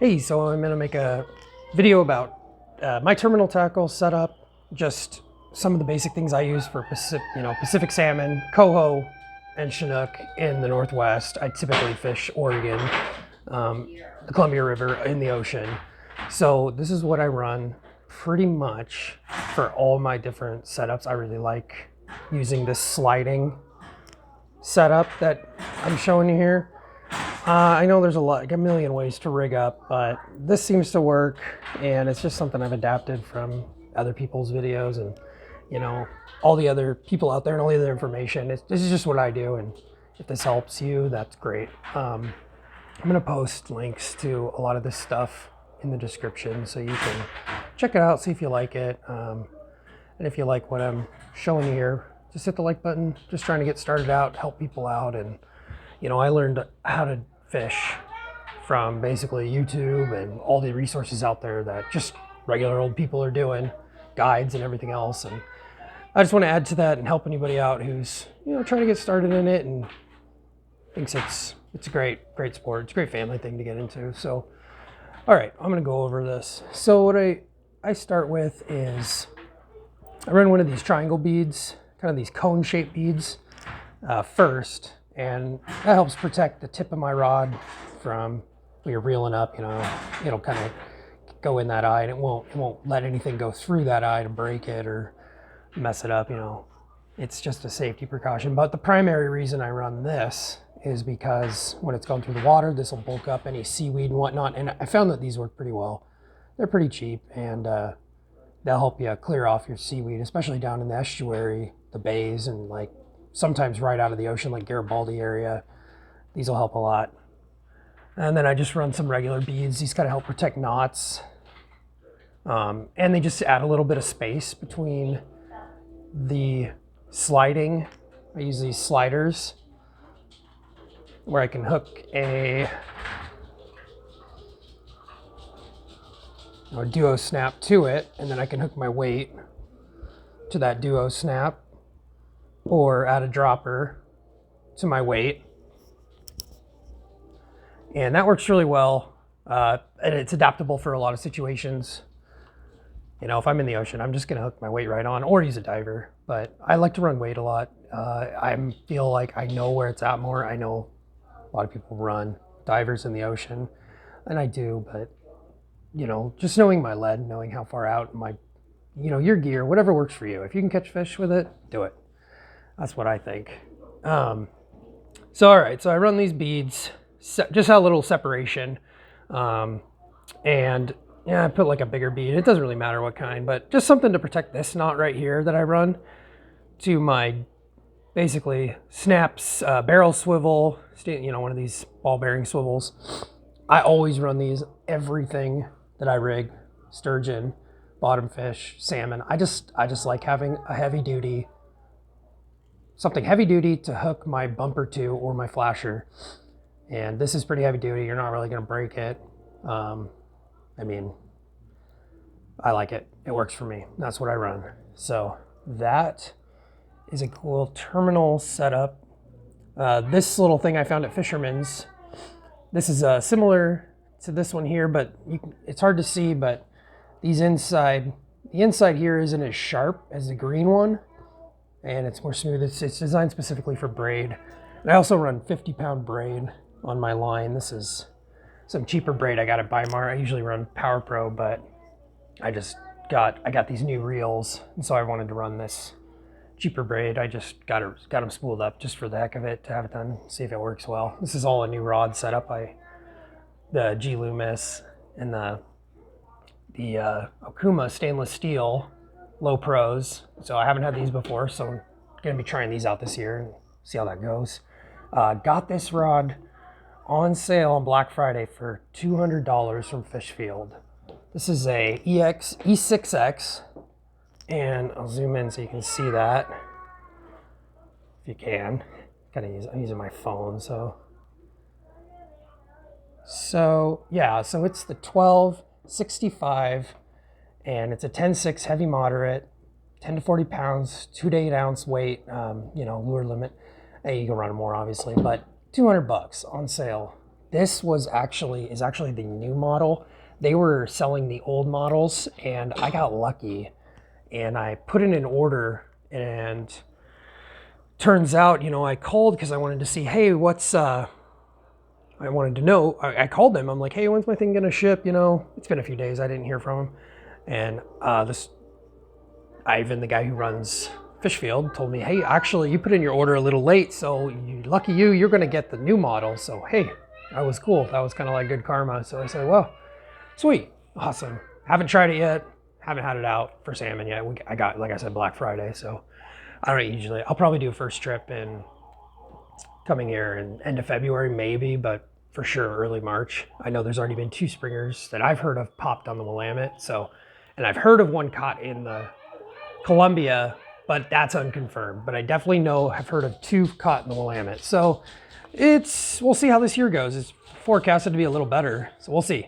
Hey, so I'm gonna make a video about my terminal tackle setup, just some of the basic things I use for Pacific salmon, Coho, and Chinook in the Northwest. I typically fish Oregon, the Columbia River in the ocean. So this is what I run pretty much for all my different setups. I really like using this sliding setup that I'm showing you here. I know there's like a million ways to rig up, but this seems to work, and it's just something I've adapted from other people's videos and, all the other people out there and all the other information. This is just what I do, and if this helps you, that's great. I'm going to post links to a lot of this stuff in the description so you can check it out, see if you like it. And if you like what I'm showing you here, just hit the like button. Just trying to get started out, help people out, and I learned how to fish from basically YouTube and all the resources out there that just regular old people are doing, guides and everything else. And I just want to add to that and help anybody out who's trying to get started in it and thinks it's a great sport. It's a great family thing to get into. So, all right, I'm gonna go over this. So what I start with is I run one of these triangle beads, kind of these cone-shaped beads first. And that helps protect the tip of my rod from when you're reeling up, it'll kind of go in that eye and it won't let anything go through that eye to break it or mess it up, It's just a safety precaution. But the primary reason I run this is because when it's going through the water, this will bulk up any seaweed and whatnot. And I found that these work pretty well. They're pretty cheap, and they'll help you clear off your seaweed, especially down in the estuary, the bays, and like sometimes right out of the ocean, like Garibaldi area. These will help a lot. And then I just run some regular beads. These kind of help protect knots. And they just add a little bit of space between the sliding. I use these sliders where I can hook a duo snap to it, and then I can hook my weight to that duo snap or add a dropper to my weight. And that works really well. And it's adaptable for a lot of situations. If I'm in the ocean, I'm just gonna hook my weight right on or use a diver. But I like to run weight a lot. I feel like I know where it's at more. I know a lot of people run divers in the ocean, and I do, but just knowing my lead, knowing how far out my, your gear, whatever works for you. If you can catch fish with it, do it. That's what I think. All right, so I run these beads, just a little separation. And I put like a bigger bead. It doesn't really matter what kind, but just something to protect this knot right here that I run to my, basically, snaps, barrel swivel, one of these ball bearing swivels. I always run these, everything that I rig, sturgeon, bottom fish, salmon. I just like having a something heavy duty to hook my bumper to or my flasher. And this is pretty heavy duty. You're not really going to break it. I like it. It works for me. That's what I run. So that is a cool terminal setup. This little thing I found at Fisherman's. This is similar to this one here, but it's hard to see, but the inside here isn't as sharp as the green one. And it's more smooth. It's designed specifically for braid. And I also run 50-pound braid on my line. This is some cheaper braid I got at Bimar. I usually run Power Pro, but I got these new reels, and so I wanted to run this cheaper braid. I just got them spooled up just for the heck of it to have it done, see if it works well. This is all a new rod setup by the G Loomis and the Okuma stainless steel low pros. So I haven't had these before, so I'm gonna be trying these out this year and see how that goes. Got this rod on sale on Black Friday for $200 from Fishfield. This is a E6X, and I'll zoom in so you can see that, if you can. I'm using my phone, so yeah, so it's the 1265, and it's a 10-6 heavy moderate, 10 to 40 pounds, 2 to 8 ounce weight, lure limit. Hey, you can run more obviously, but $200 on sale. This is actually the new model. They were selling the old models, and I got lucky, and I put in an order, and turns out, you know, I called because I wanted to see, hey, I wanted to know. I called them. I'm like, hey, when's my thing gonna ship? You know, it's been a few days. I didn't hear from them, and Ivan, the guy who runs Fish Field, told me, hey, actually, you put in your order a little late, so lucky you're gonna get the new model. So hey, that was cool. That was kind of like good karma. So I said, well, sweet, awesome. Haven't tried it yet. Haven't had it out for salmon yet. I got, like I said, Black Friday, so I don't usually. I'll probably do a first trip in coming here in end of February, maybe, but for sure early March. I know there's already been 2 springers that I've heard of popped on the Willamette. So, and I've heard of one caught in the Columbia, but that's unconfirmed. But I definitely have heard of 2 caught in the Willamette. So we'll see how this year goes. It's forecasted to be a little better, so we'll see.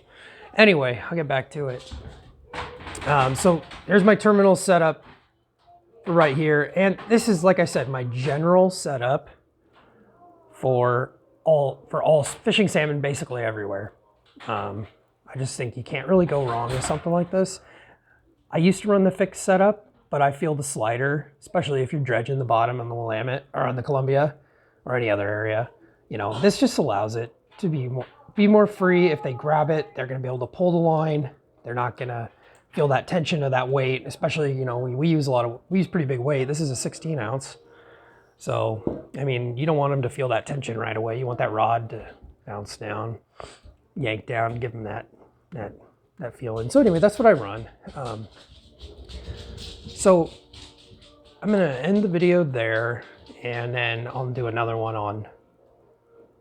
Anyway, I'll get back to it. So there's my terminal setup right here. And this is, like I said, my general setup for all fishing salmon basically everywhere. I just think you can't really go wrong with something like this. I used to run the fixed setup, but I feel the slider, especially if you're dredging the bottom on the Willamette or on the Columbia or any other area, you know, this just allows it to be more free. If they grab it, they're going to be able to pull the line. They're not going to feel that tension of that weight, especially, you know, we use pretty big weight. This is a 16 ounce. So, I mean, you don't want them to feel that tension right away. You want that rod to bounce down, yank down, give them that feeling. So anyway, that's what I run. So I'm going to end the video there, and then I'll do another one on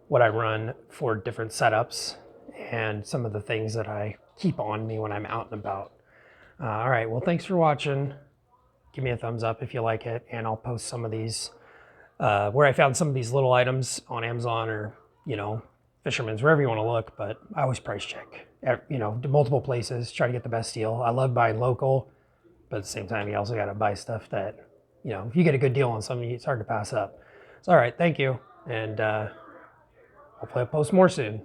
what I run for different setups and some of the things that I keep on me when I'm out and about. All right, well, thanks for watching. Give me a thumbs up if you like it, and I'll post some of these where I found some of these little items on Amazon or, you know, Fisherman's, wherever you want to look. But I always price check, you know, to multiple places, try to get the best deal. I love buying local, but at the same time, you also got to buy stuff that, you know, if you get a good deal on something, it's hard to pass up. So, all right, thank you. And hopefully I'll post more soon.